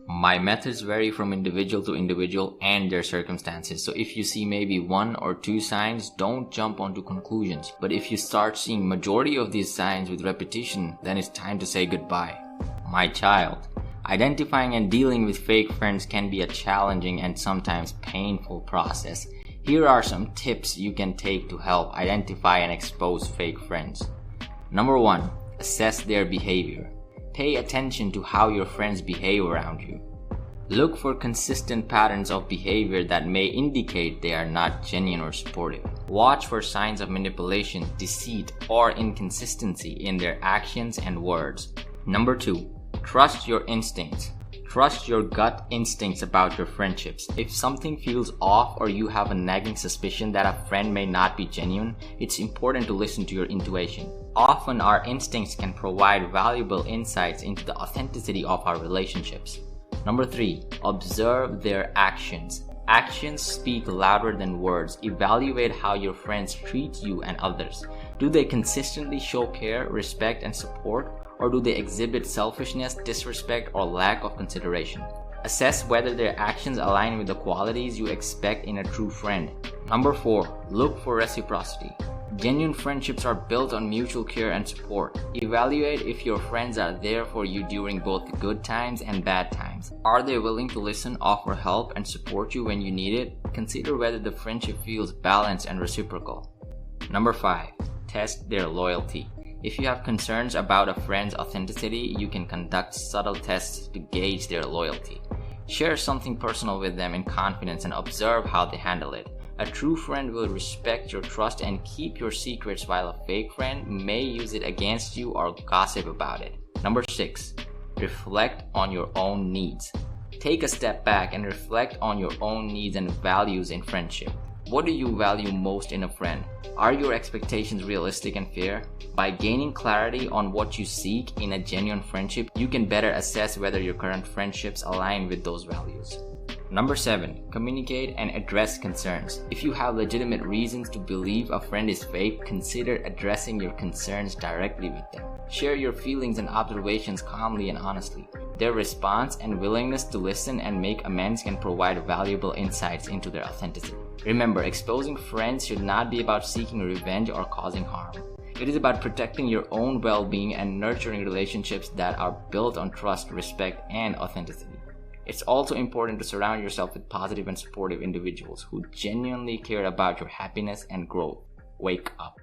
My methods vary from individual to individual and their circumstances. So if you see maybe 1 or 2 signs, don't jump onto conclusions. But if you start seeing majority of these signs with repetition, then it's time to say goodbye. My child, identifying and dealing with fake friends can be a challenging and sometimes painful process. Here are some tips you can take to help identify and expose fake friends. Number 1, assess their behavior. Pay attention to how your friends behave around you. Look for consistent patterns of behavior that may indicate they are not genuine or supportive. Watch for signs of manipulation, deceit, or inconsistency in their actions and words. Number 2, trust your instincts. Trust your gut instincts about your friendships. If something feels off or you have a nagging suspicion that a friend may not be genuine, it's important to listen to your intuition. Often our instincts can provide valuable insights into the authenticity of our relationships. Number 3, observe their actions. Actions speak louder than words. Evaluate how your friends treat you and others. Do they consistently show care, respect, and support? Or do they exhibit selfishness, disrespect, or lack of consideration? Assess whether their actions align with the qualities you expect in a true friend. Number 4, look for reciprocity. Genuine friendships are built on mutual care and support. Evaluate if your friends are there for you during both the good times and bad times. Are they willing to listen, offer help, and support you when you need it? Consider whether the friendship feels balanced and reciprocal. Number 5, test their loyalty. If you have concerns about a friend's authenticity, you can conduct subtle tests to gauge their loyalty. Share something personal with them in confidence and observe how they handle it. A true friend will respect your trust and keep your secrets, while a fake friend may use it against you or gossip about it. Number 6, reflect on your own needs. Take a step back and reflect on your own needs and values in friendship. What do you value most in a friend? Are your expectations realistic and fair? By gaining clarity on what you seek in a genuine friendship, you can better assess whether your current friendships align with those values. Number 7, communicate and address concerns. If you have legitimate reasons to believe a friend is fake, consider addressing your concerns directly with them. Share your feelings and observations calmly and honestly. Their response and willingness to listen and make amends can provide valuable insights into their authenticity. Remember, exposing friends should not be about seeking revenge or causing harm. It is about protecting your own well-being and nurturing relationships that are built on trust, respect, and authenticity. It's also important to surround yourself with positive and supportive individuals who genuinely care about your happiness and growth. Wake up.